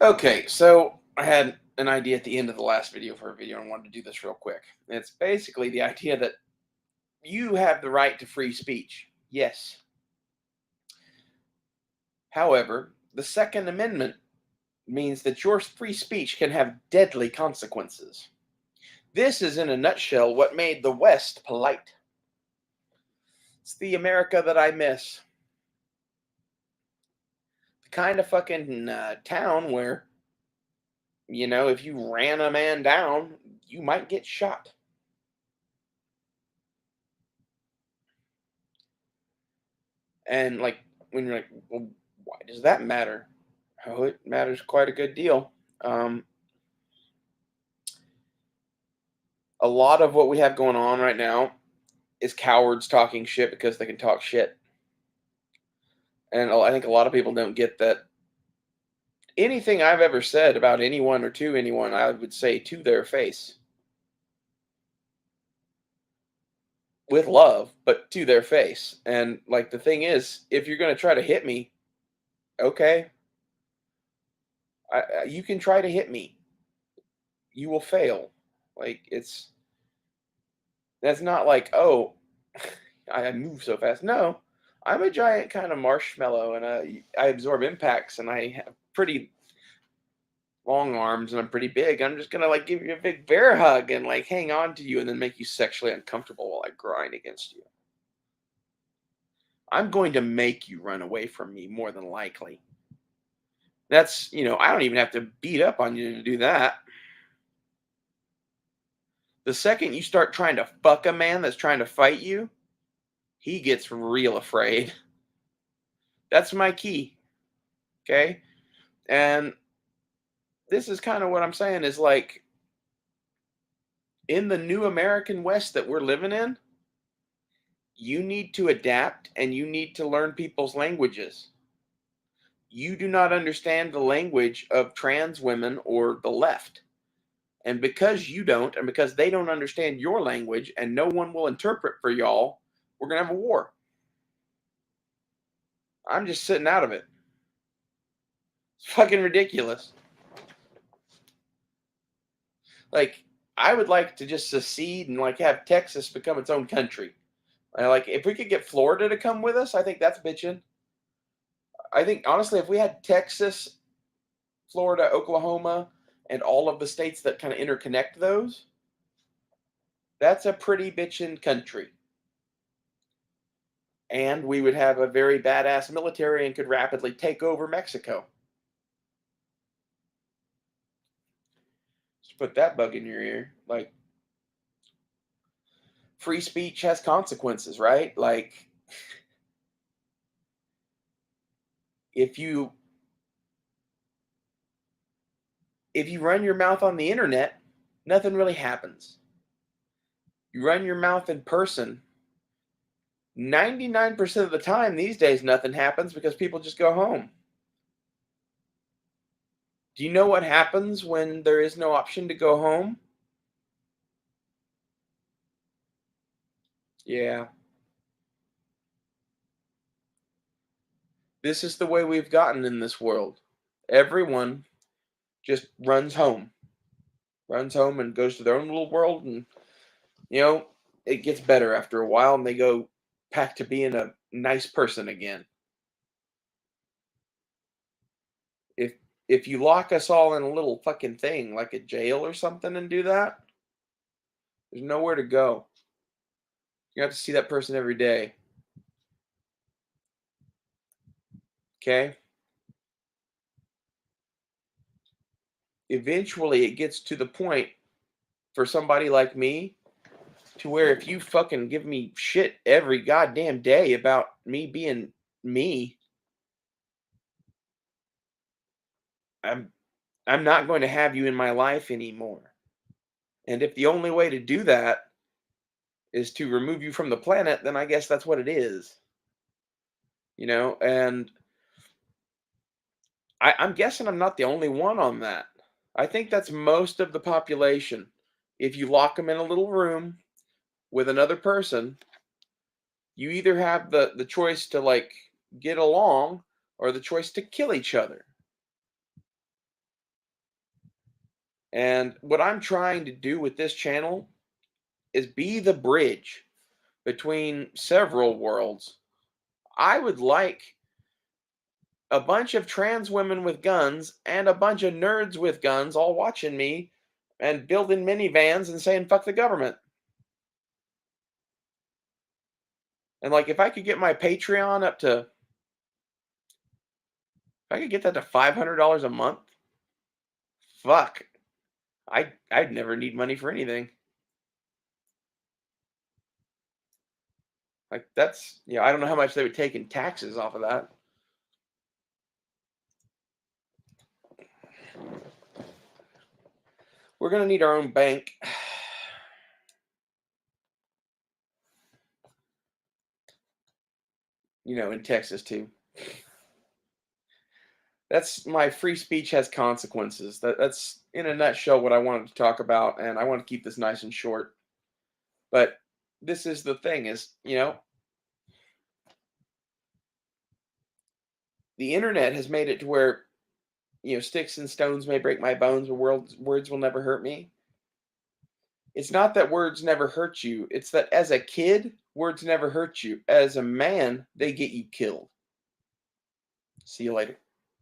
Okay, so I had an idea at the end of the last video for a video and wanted to do this real quick. It's basically the idea that you have the right to free speech. Yes. However, the Second Amendment means that your free speech can have deadly consequences. This is, in a nutshell, what made the West polite. It's the America that I miss. The kind of fucking town where, if you ran a man down, you might get shot. And like when you're like, well, why does that matter? Oh, it matters quite a good deal. Um, a lot of what we have going on right now is cowards talking shit because they can talk shit. And I think a lot of people don't get that anything I've ever said about anyone or to anyone, I would say to their face with love, but to their face. And like the thing is, if you're going to try to hit me, okay, you can try to hit me. You will fail. Like that's not like, oh, I move so fast. No, I'm a giant kind of marshmallow, and I absorb impacts, and I have pretty long arms, and I'm pretty big. I'm just gonna like give you a big bear hug and like hang on to you, and then make you sexually uncomfortable while I grind against you. I'm going to make you run away from me more than likely. That's I don't even have to beat up on you to do that. The second you start trying to fuck a man that's trying to fight you, he gets real afraid. That's my key. Okay. And this is kind of what I'm saying is like in the new American West that we're living in, you need to adapt and you need to learn people's languages. You do not understand the language of trans women or the left. And because you don't, and because they don't understand your language and no one will interpret for y'all, we're going to have a war. I'm just sitting out of it. It's fucking ridiculous. Like, I would like to just secede and like have Texas become its own country. Like, if we could get Florida to come with us, I think that's bitching. I think honestly, if we had Texas, Florida, Oklahoma, and all of the states that kind of interconnect those, that's a pretty bitchin' country. And we would have a very badass military and could rapidly take over Mexico. Just put that bug in your ear. Like, free speech has consequences, right? Like, if you if you run your mouth on the internet, nothing really happens. You run your mouth in person, 99% of the time these days nothing happens because people just go home. Do you know what happens when there is no option to go home? Yeah. This is the way we've gotten in this world. Everyone just runs home and goes to their own little world, and you know, it gets better after a while, and they go back to being a nice person again. If if you lock us all in a little fucking thing like a jail or something and do that, there's nowhere to go. You have to see that person every day. Okay? Eventually it gets to the point for somebody like me to where if you fucking give me shit every goddamn day about me being me, I'm I'm not going to have you in my life anymore. And if the only way to do that is to remove you from the planet, then I guess that's what it is. And I'm guessing I'm not the only one on that. I think that's most of the population. If you lock them in a little room with another person, you either have the choice to like get along or the choice to kill each other. And what I'm trying to do with this channel is be the bridge between several worlds. I would like a bunch of trans women with guns and a bunch of nerds with guns all watching me and building minivans and saying fuck the government. And like if I could get my Patreon up to, if I could get that to $500 a month, fuck. I'd never need money for anything. Like that's, I don't know how much they would take in taxes off of that. We're gonna need our own bank. In Texas too. That's my free speech has consequences. That's in a nutshell what I wanted to talk about, and I want to keep this nice and short. But this is the thing is, the internet has made it to where, sticks and stones may break my bones, but words will never hurt me. It's not that words never hurt you. It's that as a kid, words never hurt you. As a man, they get you killed. See you later.